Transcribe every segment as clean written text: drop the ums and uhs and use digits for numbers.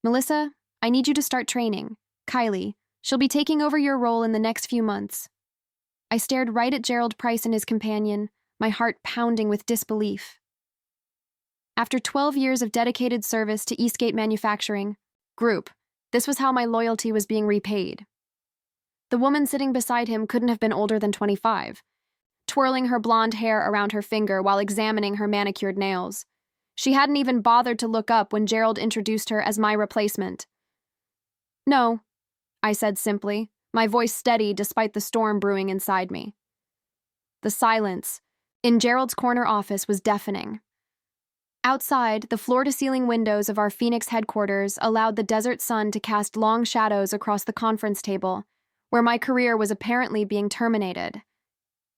Melissa, I need you to start training. Kylie, she'll be taking over your role in the next few months. I stared right at Gerald Price and his companion, my heart pounding with disbelief. After 12 years of dedicated service to Eastgate Manufacturing Group, this was how my loyalty was being repaid. The woman sitting beside him couldn't have been older than 25, twirling her blonde hair around her finger while examining her manicured nails. She hadn't even bothered to look up when Gerald introduced her as my replacement. "No," I said simply, my voice steady despite the storm brewing inside me. The silence in Gerald's corner office was deafening. Outside, the floor-to-ceiling windows of our Phoenix headquarters allowed the desert sun to cast long shadows across the conference table, where my career was apparently being terminated.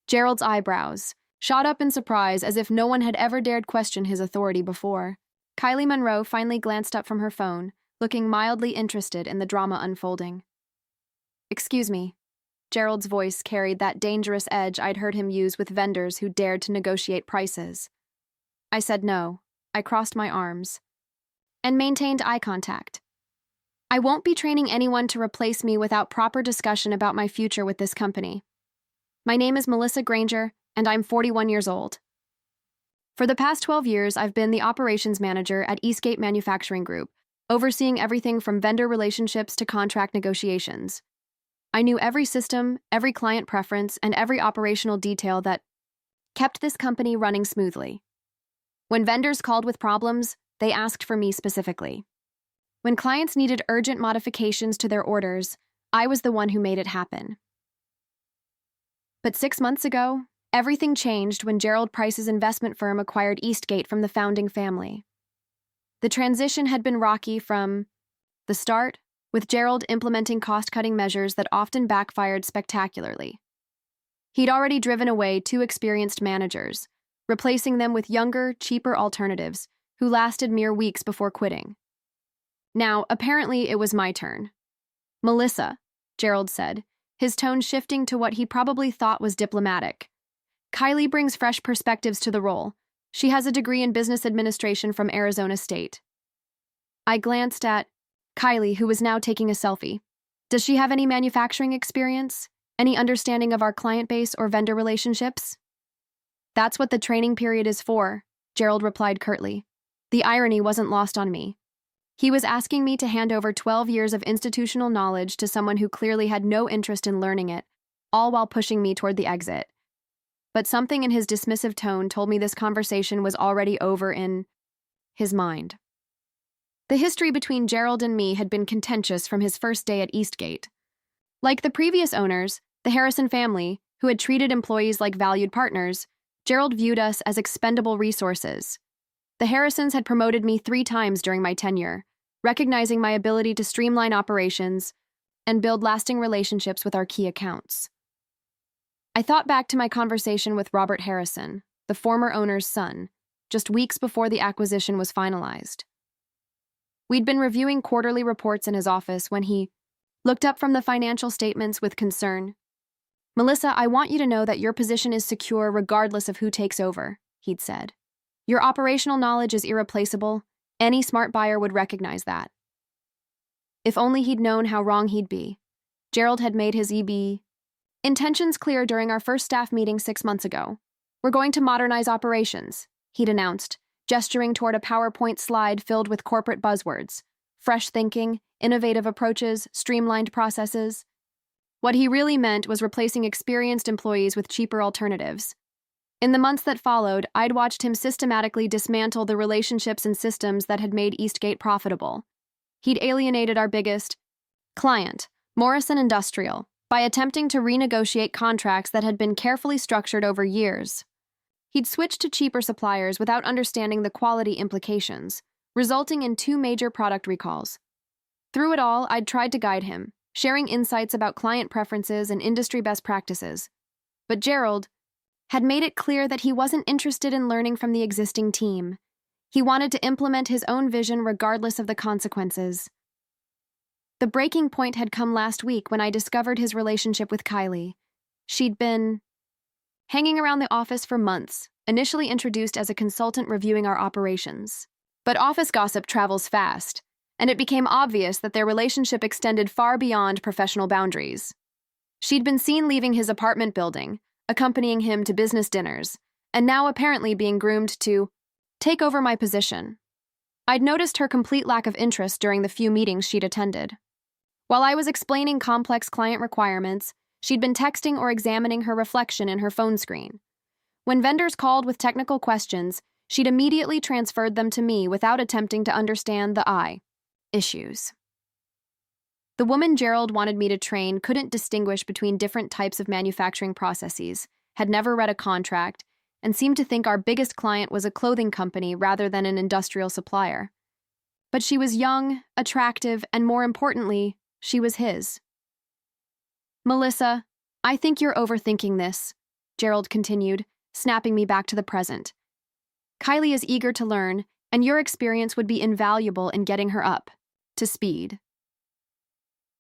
Gerald's eyebrows shot up in surprise as if no one had ever dared question his authority before. Kylie Monroe finally glanced up from her phone, looking mildly interested in the drama unfolding. "Excuse me." Gerald's voice carried that dangerous edge I'd heard him use with vendors who dared to negotiate prices. I said no. I crossed my arms and maintained eye contact. "I won't be training anyone to replace me without proper discussion about my future with this company. My name is Melissa Granger, and I'm 41 years old. For the past 12 years, I've been the operations manager at Eastgate Manufacturing Group, overseeing everything from vendor relationships to contract negotiations. I knew every system, every client preference, and every operational detail that kept this company running smoothly. When vendors called with problems, they asked for me specifically. When clients needed urgent modifications to their orders, I was the one who made it happen. But 6 months ago, everything changed when Gerald Price's investment firm acquired Eastgate from the founding family. The transition had been rocky from the start, with Gerald implementing cost-cutting measures that often backfired spectacularly. He'd already driven away 2 experienced managers, replacing them with younger, cheaper alternatives who lasted mere weeks before quitting. Now, apparently, it was my turn. "Melissa," Gerald said, his tone shifting to what he probably thought was diplomatic. "Kylie brings fresh perspectives to the role. She has a degree in business administration from Arizona State." I glanced at Kylie, who was now taking a selfie. "Does she have any manufacturing experience? Any understanding of our client base or vendor relationships?" "That's what the training period is for," Gerald replied curtly. The irony wasn't lost on me. He was asking me to hand over 12 years of institutional knowledge to someone who clearly had no interest in learning it, all while pushing me toward the exit. But something in his dismissive tone told me this conversation was already over in his mind. The history between Gerald and me had been contentious from his first day at Eastgate. Like the previous owners, the Harrison family, who had treated employees like valued partners, Gerald viewed us as expendable resources. The Harrisons had promoted me 3 times during my tenure, recognizing my ability to streamline operations and build lasting relationships with our key accounts. I thought back to my conversation with Robert Harrison, the former owner's son, just weeks before the acquisition was finalized. We'd been reviewing quarterly reports in his office when he looked up from the financial statements with concern. "Melissa, I want you to know that your position is secure regardless of who takes over," he'd said. "Your operational knowledge is irreplaceable. Any smart buyer would recognize that." If only he'd known how wrong he'd be. Gerald had made his intentions clear during our first staff meeting 6 months ago. "We're going to modernize operations," he'd announced, gesturing toward a PowerPoint slide filled with corporate buzzwords: fresh thinking, innovative approaches, streamlined processes. What he really meant was replacing experienced employees with cheaper alternatives. In the months that followed, I'd watched him systematically dismantle the relationships and systems that had made Eastgate profitable. He'd alienated our biggest client, Morrison Industrial, by attempting to renegotiate contracts that had been carefully structured over years. He'd switched to cheaper suppliers without understanding the quality implications, resulting in 2 major product recalls. Through it all, I'd tried to guide him, sharing insights about client preferences and industry best practices. But Gerald had made it clear that he wasn't interested in learning from the existing team. He wanted to implement his own vision regardless of the consequences. The breaking point had come last week when I discovered his relationship with Kylie. She'd been hanging around the office for months, initially introduced as a consultant reviewing our operations. But office gossip travels fast, and it became obvious that their relationship extended far beyond professional boundaries. She'd been seen leaving his apartment building, accompanying him to business dinners, and now apparently being groomed to take over my position. I'd noticed her complete lack of interest during the few meetings she'd attended. While I was explaining complex client requirements, she'd been texting or examining her reflection in her phone screen. When vendors called with technical questions, she'd immediately transferred them to me without attempting to understand the issues. The woman Gerald wanted me to train couldn't distinguish between different types of manufacturing processes, had never read a contract, and seemed to think our biggest client was a clothing company rather than an industrial supplier. But she was young, attractive, and more importantly, she was his. "Melissa, I think you're overthinking this," Gerald continued, snapping me back to the present. "Kylie is eager to learn, and your experience would be invaluable in getting her up to speed."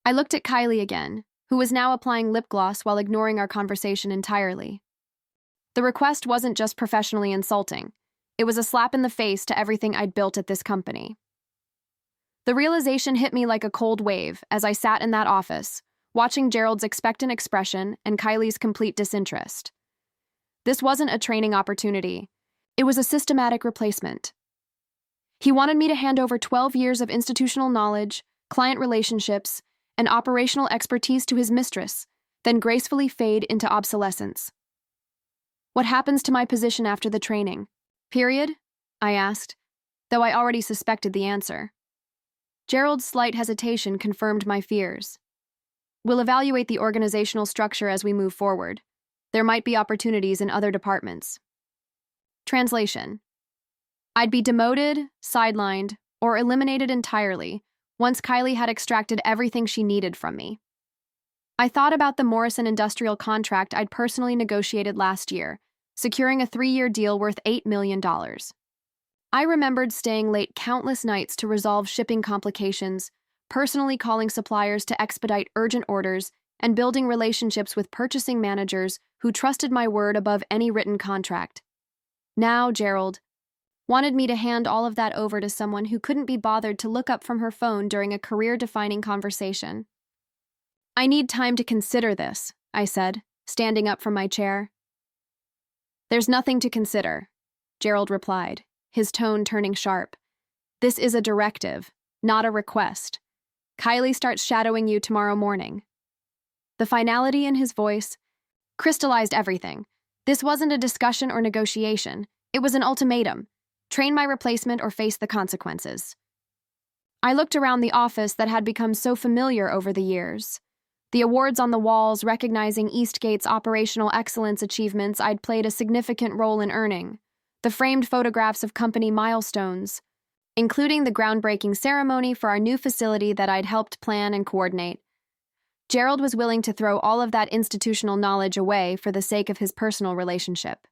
I looked at Kylie again, who was now applying lip gloss while ignoring our conversation entirely. The request wasn't just professionally insulting. It was a slap in the face to everything I'd built at this company. The realization hit me like a cold wave as I sat in that office, watching Gerald's expectant expression and Kylie's complete disinterest. This wasn't a training opportunity. It was a systematic replacement. He wanted me to hand over 12 years of institutional knowledge, client relationships, and operational expertise to his mistress, then gracefully fade into obsolescence. "What happens to my position after the training? Period?" I asked, though I already suspected the answer. Gerald's slight hesitation confirmed my fears. "We'll evaluate the organizational structure as we move forward. There might be opportunities in other departments." Translation: I'd be demoted, sidelined, or eliminated entirely once Kylie had extracted everything she needed from me. I thought about the Morrison Industrial contract I'd personally negotiated last year, securing a 3-year deal worth $8 million. I remembered staying late countless nights to resolve shipping complications, personally calling suppliers to expedite urgent orders, and building relationships with purchasing managers who trusted my word above any written contract. Now, Gerald wanted me to hand all of that over to someone who couldn't be bothered to look up from her phone during a career-defining conversation. "I need time to consider this," I said, standing up from my chair. "There's nothing to consider," Gerald replied, his tone turning sharp. "This is a directive, not a request. Kylie starts shadowing you tomorrow morning." The finality in his voice crystallized everything. This wasn't a discussion or negotiation. It was an ultimatum. Train my replacement or face the consequences. I looked around the office that had become so familiar over the years. The awards on the walls recognizing Eastgate's operational excellence achievements I'd played a significant role in earning. The framed photographs of company milestones, including the groundbreaking ceremony for our new facility that I'd helped plan and coordinate. Gerald was willing to throw all of that institutional knowledge away for the sake of his personal relationship.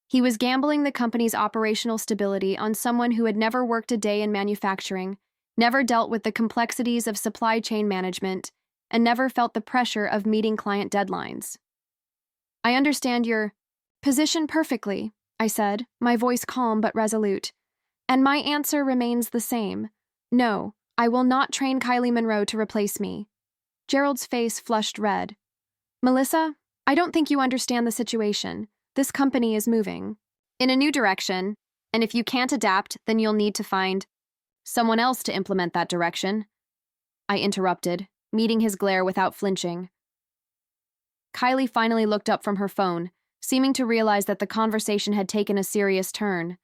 He was gambling the company's operational stability on someone who had never worked a day in manufacturing, never dealt with the complexities of supply chain management, and never felt the pressure of meeting client deadlines. "I understand your position perfectly," I said, my voice calm but resolute. "And my answer remains the same. No, I will not train Kylie Monroe to replace me." Gerald's face flushed red. "Melissa, I don't think you understand the situation. This company is moving in a new direction, and if you can't adapt, then you'll need to find someone else to implement that direction," I interrupted, meeting his glare without flinching. Kylie finally looked up from her phone, seeming to realize that the conversation had taken a serious turn.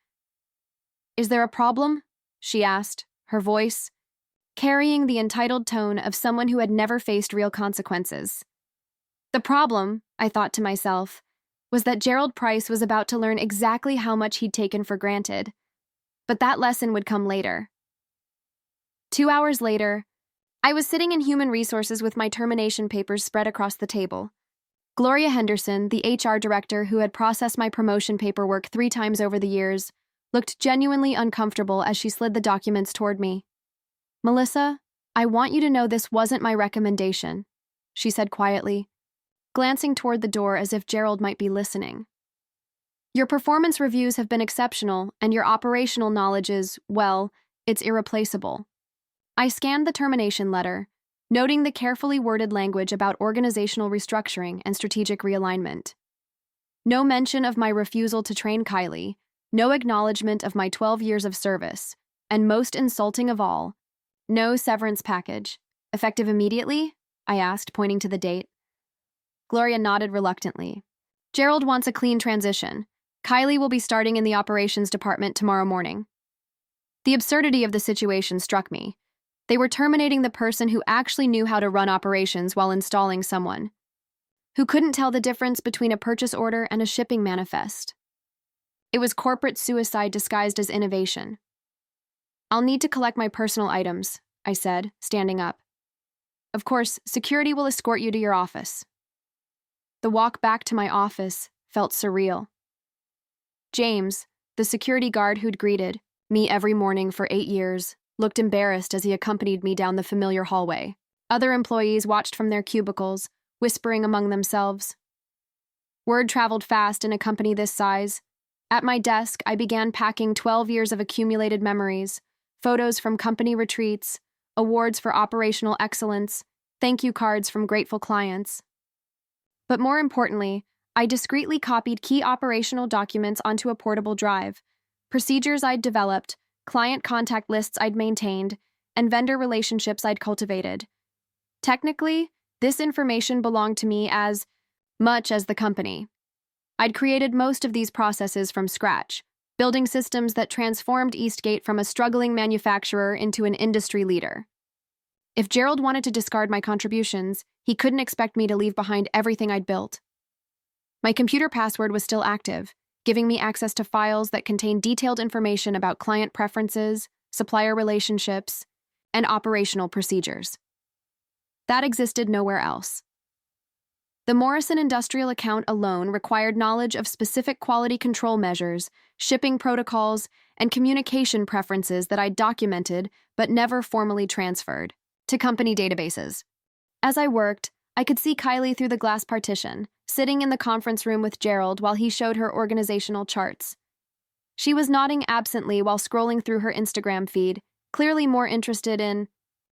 "Is there a problem?" she asked, her voice carrying the entitled tone of someone who had never faced real consequences. The problem, I thought to myself, was that Gerald Price was about to learn exactly how much he'd taken for granted. But that lesson would come later. 2 hours later, I was sitting in human resources with my termination papers spread across the table. Gloria Henderson, the HR director who had processed my promotion paperwork 3 times over the years, looked genuinely uncomfortable as she slid the documents toward me. "Melissa, I want you to know this wasn't my recommendation," she said quietly, glancing toward the door as if Gerald might be listening. "Your performance reviews have been exceptional, and your operational knowledge is, well, it's irreplaceable. I scanned the termination letter, noting the carefully worded language about organizational restructuring and strategic realignment. No mention of my refusal to train Kylie, no acknowledgement of my 12 years of service, and most insulting of all, no severance package. Effective immediately? I asked, pointing to the date. Gloria nodded reluctantly. Gerald wants a clean transition. Kylie will be starting in the operations department tomorrow morning. The absurdity of the situation struck me. They were terminating the person who actually knew how to run operations while installing someone who couldn't tell the difference between a purchase order and a shipping manifest. It was corporate suicide disguised as innovation. I'll need to collect my personal items, I said, standing up. Of course, security will escort you to your office. The walk back to my office felt surreal. James, the security guard who'd greeted me every morning for 8 years, looked embarrassed as he accompanied me down the familiar hallway. Other employees watched from their cubicles, whispering among themselves. Word traveled fast in a company this size. At my desk, I began packing 12 years of accumulated memories, photos from company retreats, awards for operational excellence, thank you cards from grateful clients. But more importantly, I discreetly copied key operational documents onto a portable drive, procedures I'd developed, client contact lists I'd maintained, and vendor relationships I'd cultivated. Technically, this information belonged to me as much as the company. I'd created most of these processes from scratch, building systems that transformed Eastgate from a struggling manufacturer into an industry leader. If Gerald wanted to discard my contributions, he couldn't expect me to leave behind everything I'd built. My computer password was still active, giving me access to files that contained detailed information about client preferences, supplier relationships, and operational procedures. That existed nowhere else. The Morrison Industrial account alone required knowledge of specific quality control measures, shipping protocols, and communication preferences that I'd documented but never formally transferred to company databases. As I worked, I could see Kylie through the glass partition, sitting in the conference room with Gerald while he showed her organizational charts. She was nodding absently while scrolling through her Instagram feed, clearly more interested in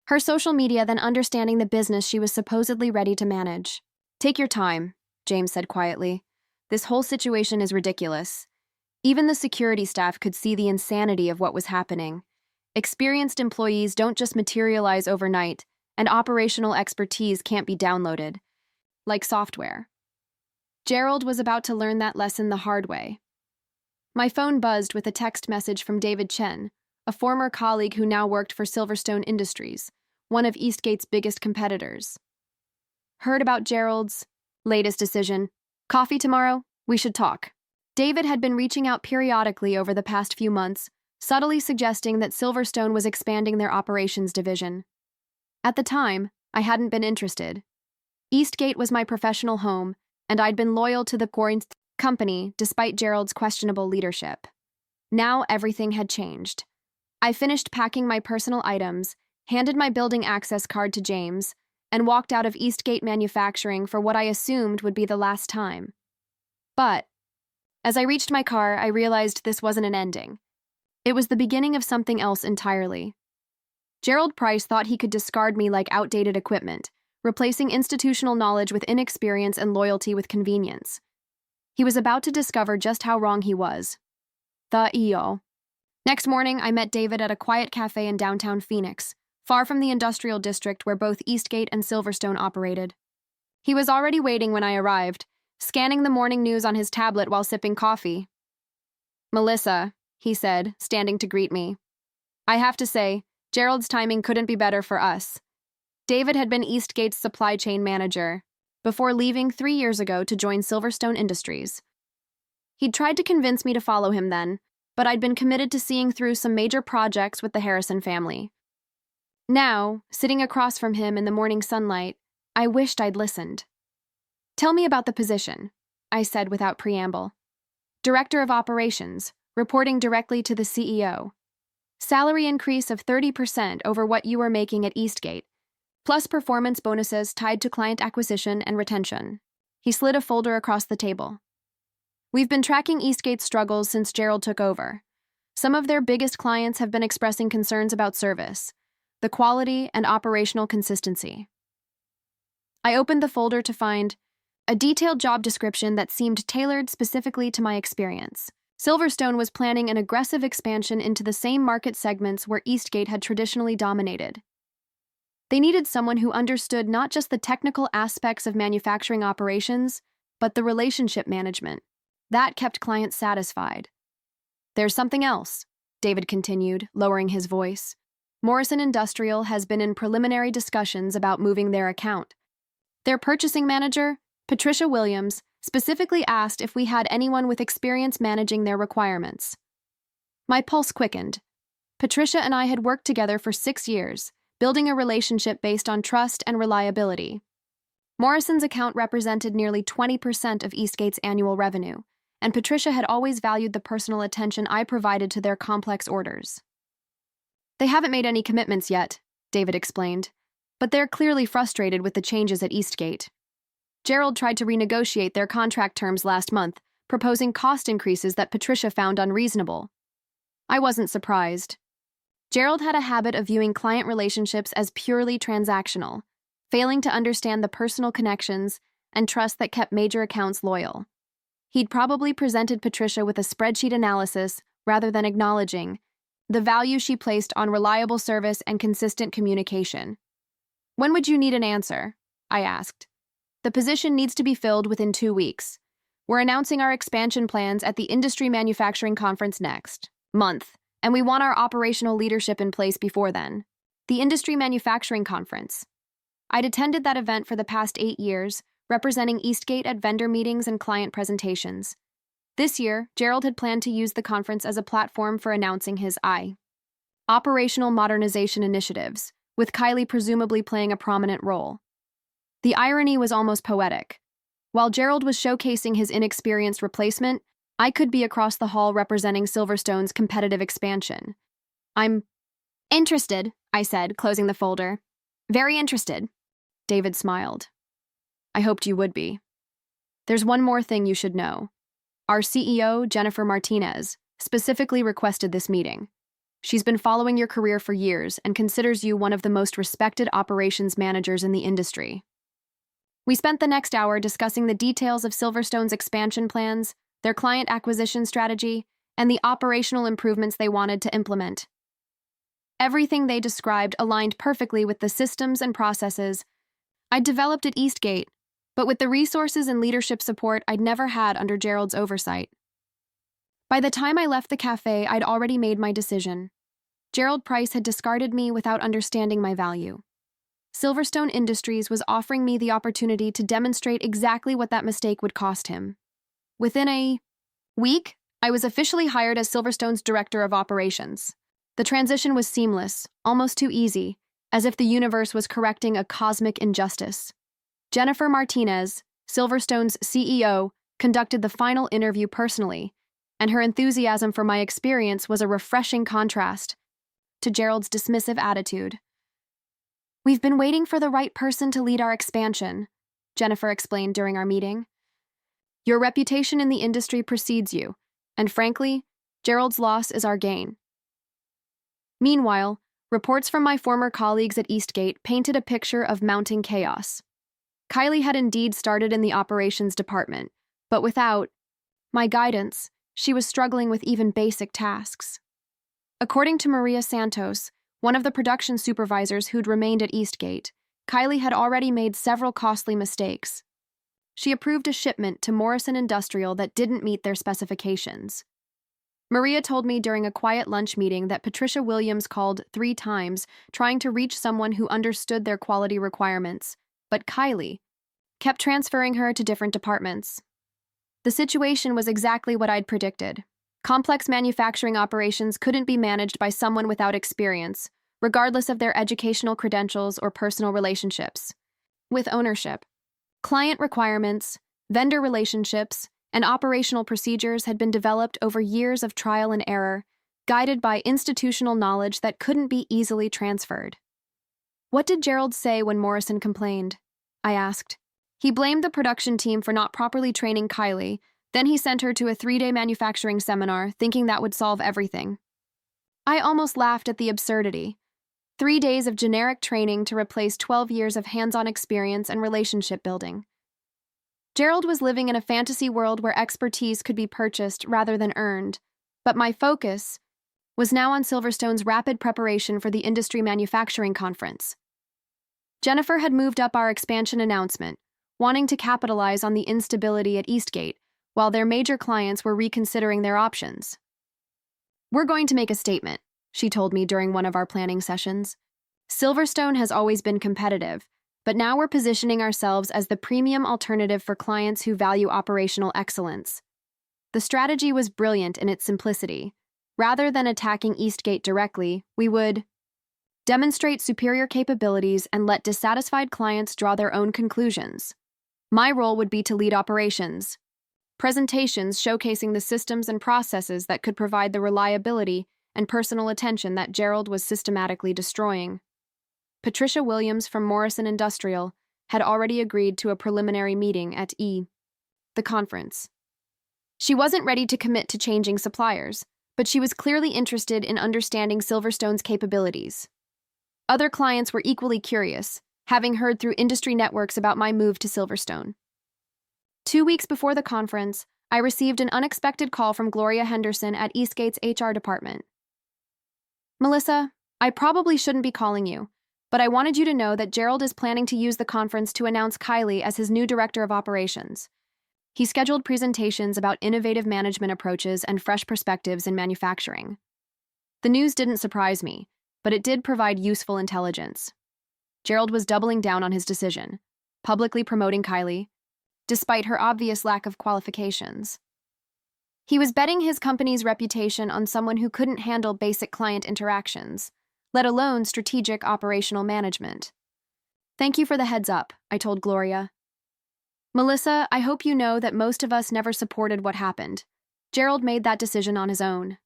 her social media than understanding the business she was supposedly ready to manage. Take your time, James said quietly. This whole situation is ridiculous. Even the security staff could see the insanity of what was happening. Experienced employees don't just materialize overnight, and operational expertise can't be downloaded, like software. Gerald was about to learn that lesson the hard way. My phone buzzed with a text message from David Chen, a former colleague who now worked for Silverstone Industries, one of Eastgate's biggest competitors. Heard about Gerald's latest decision. Coffee tomorrow? We should talk. David had been reaching out periodically over the past few months, subtly suggesting that Silverstone was expanding their operations division. At the time, I hadn't been interested. Eastgate was my professional home, and I'd been loyal to the company despite Gerald's questionable leadership. Now everything had changed. I finished packing my personal items, handed my building access card to James, and walked out of Eastgate Manufacturing for what I assumed would be the last time. But, as I reached my car, I realized this wasn't an ending. It was the beginning of something else entirely. Gerald Price thought he could discard me like outdated equipment, replacing institutional knowledge with inexperience and loyalty with convenience. He was about to discover just how wrong he was. The EO. Next morning, I met David at a quiet cafe in downtown Phoenix, far from the industrial district where both Eastgate and Silverstone operated. He was already waiting when I arrived, scanning the morning news on his tablet while sipping coffee. "Melissa," he said, standing to greet me. "I have to say, Gerald's timing couldn't be better for us." David had been Eastgate's supply chain manager before leaving 3 years ago to join Silverstone Industries. He'd tried to convince me to follow him then, but I'd been committed to seeing through some major projects with the Harrison family. Now, sitting across from him in the morning sunlight, I wished I'd listened. "Tell me about the position," I said without preamble. "Director of Operations, reporting directly to the CEO. Salary increase of 30% over what you were making at Eastgate, plus performance bonuses tied to client acquisition and retention." He slid a folder across the table. "We've been tracking Eastgate's struggles since Gerald took over. Some of their biggest clients have been expressing concerns about service. the quality and operational consistency. I opened the folder to find a detailed job description that seemed tailored specifically to my experience. Silverstone was planning an aggressive expansion into the same market segments where Eastgate had traditionally dominated. They needed someone who understood not just the technical aspects of manufacturing operations, but the relationship management. That kept clients satisfied. There's something else, David continued, lowering his voice. Morrison Industrial has been in preliminary discussions about moving their account. Their purchasing manager, Patricia Williams, specifically asked if we had anyone with experience managing their requirements. My pulse quickened. Patricia and I had worked together for 6 years, building a relationship based on trust and reliability. Morrison's account represented nearly 20% of Eastgate's annual revenue, and Patricia had always valued the personal attention I provided to their complex orders. They haven't made any commitments yet, David explained, but they're clearly frustrated with the changes at Eastgate. Gerald tried to renegotiate their contract terms last month, proposing cost increases that Patricia found unreasonable. I wasn't surprised. Gerald had a habit of viewing client relationships as purely transactional, failing to understand the personal connections and trust that kept major accounts loyal. He'd probably presented Patricia with a spreadsheet analysis rather than acknowledging the value she placed on reliable service and consistent communication. When would you need an answer? I asked. The position needs to be filled within 2 weeks. We're announcing our expansion plans at the Industry Manufacturing Conference next month, and we want our operational leadership in place before then. The Industry Manufacturing Conference. I'd attended that event for the past 8 years, representing Eastgate at vendor meetings and client presentations. This year, Gerald had planned to use the conference as a platform for announcing his operational modernization initiatives, with Kylie presumably playing a prominent role. The irony was almost poetic. While Gerald was showcasing his inexperienced replacement, I could be across the hall representing Silverstone's competitive expansion. I'm interested, I said, closing the folder. Very interested. David smiled. I hoped you would be. There's one more thing you should know. Our CEO, Jennifer Martinez, specifically requested this meeting. She's been following your career for years and considers you one of the most respected operations managers in the industry. We spent the next hour discussing the details of Silverstone's expansion plans, their client acquisition strategy, and the operational improvements they wanted to implement. Everything they described aligned perfectly with the systems and processes I'd developed at Eastgate, but with the resources and leadership support I'd never had under Gerald's oversight. By the time I left the cafe, I'd already made my decision. Gerald Price had discarded me without understanding my value. Silverstone Industries was offering me the opportunity to demonstrate exactly what that mistake would cost him. Within a week, I was officially hired as Silverstone's Director of Operations. The transition was seamless, almost too easy, as if the universe was correcting a cosmic injustice. Jennifer Martinez, Silverstone's CEO, conducted the final interview personally, and her enthusiasm for my experience was a refreshing contrast to Gerald's dismissive attitude. We've been waiting for the right person to lead our expansion, Jennifer explained during our meeting. Your reputation in the industry precedes you, and frankly, Gerald's loss is our gain. Meanwhile, reports from my former colleagues at Eastgate painted a picture of mounting chaos. Kylie had indeed started in the operations department, but without my guidance, she was struggling with even basic tasks. According to Maria Santos, one of the production supervisors who'd remained at Eastgate, Kylie had already made several costly mistakes. She approved a shipment to Morrison Industrial that didn't meet their specifications. Maria told me during a quiet lunch meeting that Patricia Williams called 3 times trying to reach someone who understood their quality requirements, but Kylie kept transferring her to different departments. The situation was exactly what I'd predicted. Complex manufacturing operations couldn't be managed by someone without experience, regardless of their educational credentials or personal relationships. With ownership, client requirements, vendor relationships, and operational procedures had been developed over years of trial and error, guided by institutional knowledge that couldn't be easily transferred. What did Gerald say when Morrison complained? I asked. He blamed the production team for not properly training Kylie, then he sent her to a 3-day manufacturing seminar, thinking that would solve everything. I almost laughed at the absurdity. 3 days of generic training to replace 12 years of hands-on experience and relationship building. Gerald was living in a fantasy world where expertise could be purchased rather than earned, but my focus was now on Silverstone's rapid preparation for the industry manufacturing conference. Jennifer had moved up our expansion announcement, wanting to capitalize on the instability at Eastgate, while their major clients were reconsidering their options. "We're going to make a statement," she told me during one of our planning sessions. "Silverstone has always been competitive, but now we're positioning ourselves as the premium alternative for clients who value operational excellence." The strategy was brilliant in its simplicity. Rather than attacking Eastgate directly, we would demonstrate superior capabilities and let dissatisfied clients draw their own conclusions. My role would be to lead operations, presentations showcasing the systems and processes that could provide the reliability and personal attention that Gerald was systematically destroying. Patricia Williams from Morrison Industrial had already agreed to a preliminary meeting at the conference. She wasn't ready to commit to changing suppliers, but she was clearly interested in understanding Silverstone's capabilities. Other clients were equally curious, having heard through industry networks about my move to Silverstone. 2 weeks before the conference, I received an unexpected call from Gloria Henderson at Eastgate's HR department. "Melissa, I probably shouldn't be calling you, but I wanted you to know that Gerald is planning to use the conference to announce Kylie as his new director of operations. He scheduled presentations about innovative management approaches and fresh perspectives in manufacturing." The news didn't surprise me, but it did provide useful intelligence. Gerald was doubling down on his decision, publicly promoting Kylie, despite her obvious lack of qualifications. He was betting his company's reputation on someone who couldn't handle basic client interactions, let alone strategic operational management. "Thank you for the heads up," I told Gloria. "Melissa, I hope you know that most of us never supported what happened. Gerald made that decision on his own."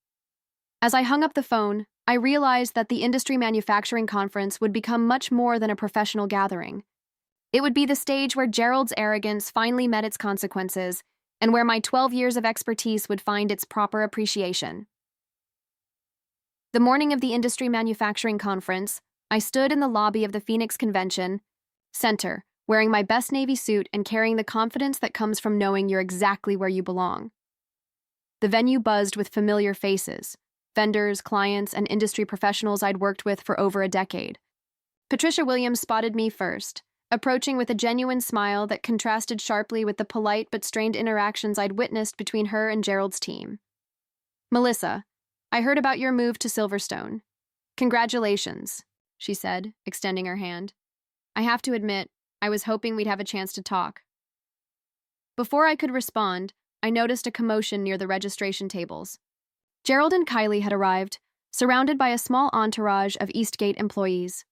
As I hung up the phone, I realized that the industry manufacturing conference would become much more than a professional gathering. It would be the stage where Gerald's arrogance finally met its consequences, and where my 12 years of expertise would find its proper appreciation. The morning of the industry manufacturing conference, I stood in the lobby of the Phoenix Convention Center, wearing my best navy suit and carrying the confidence that comes from knowing you're exactly where you belong. The venue buzzed with familiar faces, vendors, clients, and industry professionals I'd worked with for over a decade. Patricia Williams spotted me first, approaching with a genuine smile that contrasted sharply with the polite but strained interactions I'd witnessed between her and Gerald's team. "Melissa, I heard about your move to Silverstone. Congratulations," she said, extending her hand. "I have to admit, I was hoping we'd have a chance to talk." Before I could respond, I noticed a commotion near the registration tables. Gerald and Kylie had arrived, surrounded by a small entourage of Eastgate employees.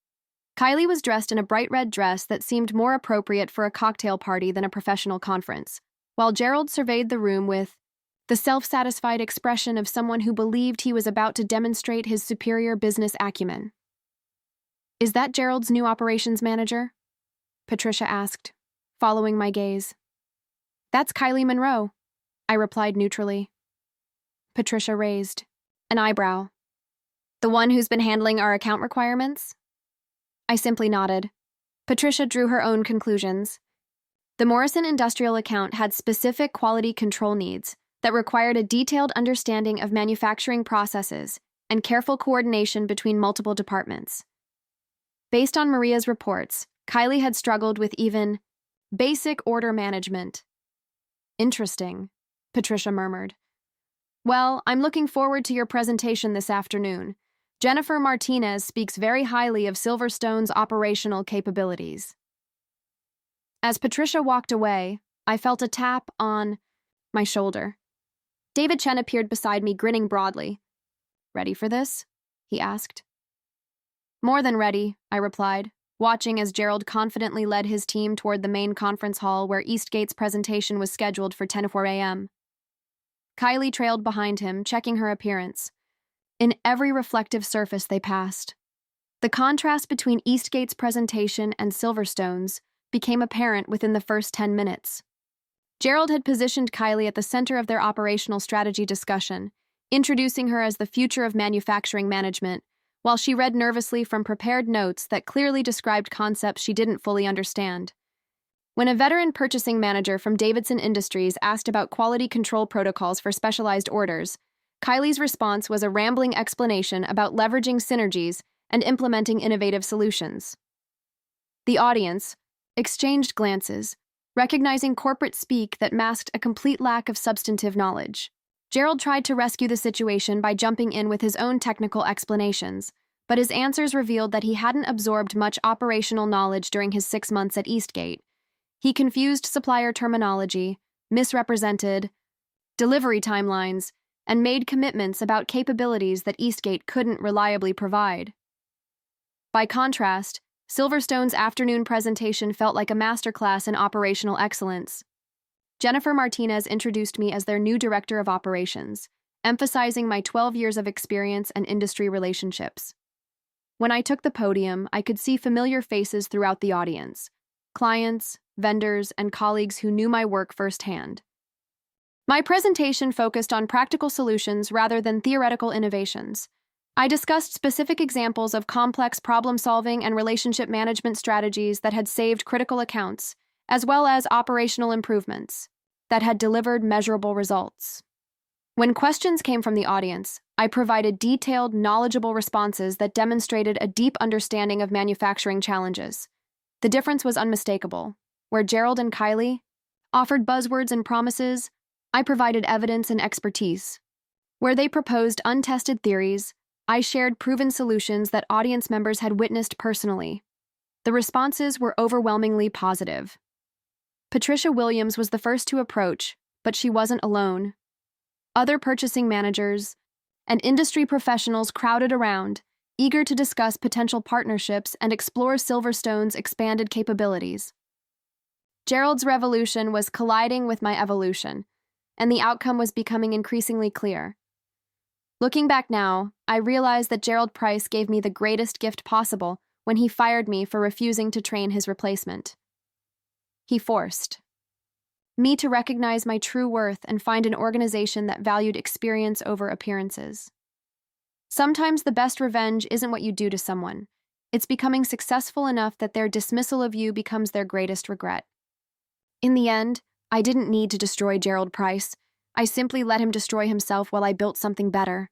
Kylie was dressed in a bright red dress that seemed more appropriate for a cocktail party than a professional conference, while Gerald surveyed the room with the self-satisfied expression of someone who believed he was about to demonstrate his superior business acumen. "Is that Gerald's new operations manager?" Patricia asked, following my gaze. "That's Kylie Monroe," I replied neutrally. Patricia raised an eyebrow. "The one who's been handling our account requirements?" I simply nodded. Patricia drew her own conclusions. The Morrison Industrial account had specific quality control needs that required a detailed understanding of manufacturing processes and careful coordination between multiple departments. Based on Maria's reports, Kylie had struggled with even basic order management. "Interesting," Patricia murmured. "Well, I'm looking forward to your presentation this afternoon. Jennifer Martinez speaks very highly of Silverstone's operational capabilities." As Patricia walked away, I felt a tap on my shoulder. David Chen appeared beside me, grinning broadly. "Ready for this?" he asked. "More than ready," I replied, watching as Gerald confidently led his team toward the main conference hall where Eastgate's presentation was scheduled for 10:04 a.m. Kylie trailed behind him, checking her appearance. In every reflective surface they passed, the contrast between Eastgate's presentation and Silverstone's became apparent within the first 10 minutes. Gerald had positioned Kylie at the center of their operational strategy discussion, introducing her as the future of manufacturing management, while she read nervously from prepared notes that clearly described concepts she didn't fully understand. When a veteran purchasing manager from Davidson Industries asked about quality control protocols for specialized orders, Kylie's response was a rambling explanation about leveraging synergies and implementing innovative solutions. The audience exchanged glances, recognizing corporate speak that masked a complete lack of substantive knowledge. Gerald tried to rescue the situation by jumping in with his own technical explanations, but his answers revealed that he hadn't absorbed much operational knowledge during his 6 months at Eastgate. He confused supplier terminology, misrepresented delivery timelines, and made commitments about capabilities that Eastgate couldn't reliably provide. By contrast, Silverstone's afternoon presentation felt like a masterclass in operational excellence. Jennifer Martinez introduced me as their new director of operations, emphasizing my 12 years of experience and industry relationships. When I took the podium, I could see familiar faces throughout the audience: clients, vendors, and colleagues who knew my work firsthand. My presentation focused on practical solutions rather than theoretical innovations. I discussed specific examples of complex problem-solving and relationship management strategies that had saved critical accounts, as well as operational improvements that had delivered measurable results. When questions came from the audience, I provided detailed, knowledgeable responses that demonstrated a deep understanding of manufacturing challenges. The difference was unmistakable. Where Gerald and Kylie offered buzzwords and promises, I provided evidence and expertise. Where they proposed untested theories, I shared proven solutions that audience members had witnessed personally. The responses were overwhelmingly positive. Patricia Williams was the first to approach, but she wasn't alone. Other purchasing managers and industry professionals crowded around, eager to discuss potential partnerships and explore Silverstone's expanded capabilities. Gerald's revolution was colliding with my evolution, and the outcome was becoming increasingly clear. Looking back now, I realize that Gerald Price gave me the greatest gift possible when he fired me for refusing to train his replacement. He forced me to recognize my true worth and find an organization that valued experience over appearances. Sometimes the best revenge isn't what you do to someone. It's becoming successful enough that their dismissal of you becomes their greatest regret. In the end, I didn't need to destroy Gerald Price. I simply let him destroy himself while I built something better.